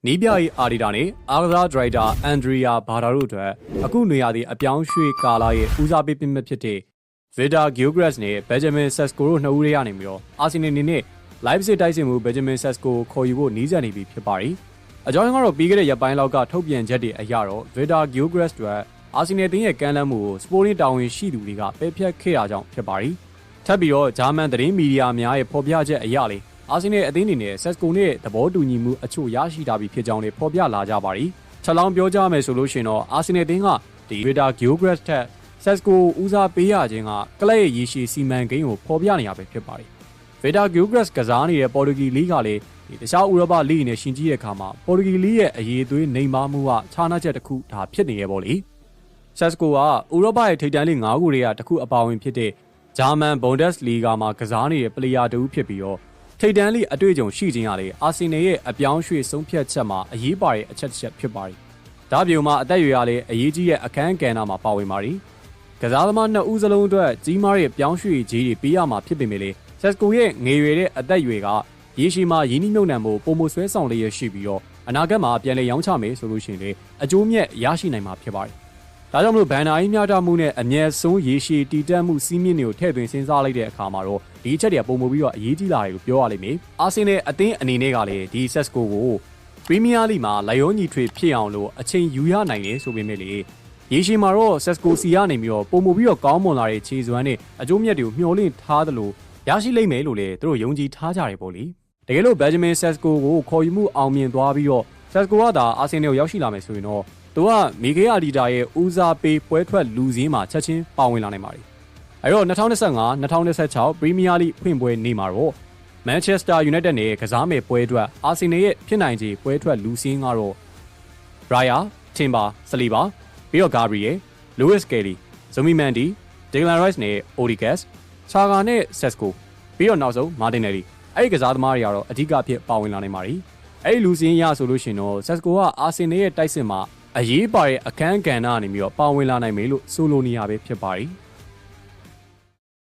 နီးပြရေးအာဒီတာနဲ့အာကစားဒရိုက်တာအန်ဒရီယာဘာဒါတို့အတွက်အခုနေရာသည့်အပြောင်းရွှေ့ကာလာရဲ့ဦးစားပေးပြစ်မှတ်ဖြစ်တဲ့ဗီတာဂီယိုဂရက်စ်နဲ့ဘယ်ဂျမင်ဆက်စကိုတို့နှစ်ဦးတည်းရနေပြီးတော့အာဆင်နယ်အနေနဲ့လိုက်စစ်တိုက်စစ်မှုဘယ်ဂျမင်ဆက်စကိုခေါ်ယူဖို့နီးစပ်နေပြီဖြစ်ပါတယ်။အကြောင်းကတော့ပြီးခဲ့တဲ့ရက်ပိုင်းလောက်ကထုတ်ပြန်ချက်တွေအရတော့ဗီတာဂီယိုဂရက်စ်တို့အာဆင်နယ်တင်းရဲ့ကမ်းလှမ်းမှုကိုစပိုရင်းတာဝန်ရှိသူတွေကပယ်ဖျက်ခဲ့တာကြောင့်ဖြစ်ပါတယ်။ထပ်ပြီးတော့ဂျာမန်သတင်းမီဒီယာများရဲ့ဖော်ပြချက်အရလေအာဆင်နယ်အသင်းအနေနဲ့ဆက်စကိုနဲ့သဘောတူညီမှုအချို့ရရှိထားပြီးဖြစ်ကြောင်းလည်းဖော်ပြလာကြပါတယ်။ချက်လောင်းပြောကြမယ်ဆိုလို့ရှိရင်တော့အာဆင်နယ်အသင်းကဒီဗီတာဂီယိုဂရက်စ်ထက်ဆက်စကိုဦးစားပေးရခြင်းကကလပ်ရဲ့ရေရှည်စီမံကိန်းကိုဖော်ပြနေရပဲဖြစ်ပါတယ်။ဗီတာဂီယိုဂရက်စ်ကစားနေတဲ့ပေါ်တူဂီလိဂ်ကလည်းတခြားဥရောပလိဂ်နဲ့ရှင်ကြီးတဲ့အခါမှာပေါ်တူဂီလိဂ်ရဲ့အရေးသွေးနှိမ်ပါမှုကခြားနားချက်တစ်ခုဒါဖြစ်နေရပေါ့လေ။ဆက်စကိုကဥရောပရဲ့ထိပ်တန်းလိဂ်၅ခုတွေကတစ်ခုအပါဝင်ဖြစ်တဲ့ဂျာမန်ဘွန်ဒက်စ်လီဂါမှာကစားနေတဲ့ပလေယာတူဖြစ်ပြီးတော့ထိပ်တန်းလိအတွေ့အကြုံရှိခြင်းရလေအာဆင်နယ်ရဲ့အပြောင်းရွှေ့ဆုံးဖြတ်ချက်မှာအရေးပါတဲ့အချက်တစ်ချက်ဖြစ်ပါတယ်။ဒါပြောမှအသက်အရွယ်ရလေအရေးကြီးရဲ့အခန်းကဏ္ဍမှာပါဝင်ပါတယ်။ကစားသမားနှစ်ဦးစလုံးအတွက်ကြီးမားတဲ့ပြောင်းရွှေ့ကြီးတွေပေးရမှာဖြစ်ပေမဲ့လေဆက်စကိုရဲ့ငယ်ရွယ်တဲ့အသက်အရွယ်ကရေရှည်မှာရင်းနှီးမြှုပ်နှံမှုပုံမဆွဲဆောင်လျက်ရှိပြီးတော့အနာဂတ်မှာပြန်လည်ရောင်းချမယ်ဆိုလို့ရှိရင်လေအကျိုးမြတ်ရရှိနိုင်မှာဖြစ်ပါတယ်။ဒါကြောင့်မလို့ဘန်နာအင်းများတာမှုနဲ့အမြဲဆုံးရေရှည်တည်တံ့မှုစီးမြင့်တွေကိုထည့်သွင်းစဉ်းစားလိုက်တဲ့အခါမှာတော့ဒီအချက်တွေကပုံမပြီးတော့အရေးကြီးလာတယ်လို့ပြောရလိမ့်မယ်။အာဆင်နယ်အသင်းအနေနဲ့ကလည်းဒီဆက်စကိုကိုပရီးမီးယားလိမှာလိုက်ရောညီထွေဖြစ်အောင်လို့အချိန်ယူရနိုင်တယ်ဆိုပေမဲ့လေရေရှည်မှာတော့ဆက်စကိုစီကနေပြီးတော့ပုံမပြီးတော့ကောင်းမွန်လာတဲ့ခြေစွမ်းနဲ့အကျိုးမြတ်တွေကိုမျှော်လင့်ထားသလိုရရှိလိမ့်မယ်လို့လေသူတို့ယုံကြည်ထားကြတယ်ပေါ့လေ။တကယ်လို့ဘယ်ဂျမင်ဆက်စကိုကိုခေါ်ယူမှုအောင်မြင်သွားပြီးတော့ဆက်စကိုကသာအာဆင်နယ်ကိုရောက်ရှိလာမယ်ဆိုရင်တော့သူကမီဂေးယာလီတာရဲ့ဦးစားပေးပွဲထွက်လူစည်းမှာချက်ချင်းပါဝင်လာနိုင်ပါတယ်။အဲတော့2025-2026ပရီးမီးယားလိဖွင့်ပွဲနေ့မှာတော့မန်ချက်စတာယူနိုက်တက်နဲ့ကစားမယ်ပွဲအတွက်အာဆင်နယ်ရဲ့ဖြစ်နိုင်ခြေပွဲထွက်လူစည်းကတော့ဘရိုင်ယာတင်ဘာဆလီဘာပြီးတော့ဂါဘရီယယ်လူးဝစ်ကယ်လီဇိုမီမန်ဒီဒေဂလန်ရိုက်စ်နဲ့အိုဒီကက်စ်ဆာဂါနဲ့ဆက်စကိုပြီးတော့နောက်ဆုံးမာတင်နယ်လီအဲ့ဒီကစားသမားတွေကတော့အဓိကဖြစ်ပါဝင်လာနိုင်ပါတယ်။အဲ့ဒီလူစည်းရဆိုလို့ရှိရင်တော့ဆက်စကိုကအာဆင်နယ်ရဲ့တိုက်စစ်မှာအရေးပါတဲ့အခန်းကဏ္ဍအနေပြီးတော့ပါဝင်လာနိုင်မယ်လို့ဆိုလိုနေရပဲဖြစ်ပါတယ်။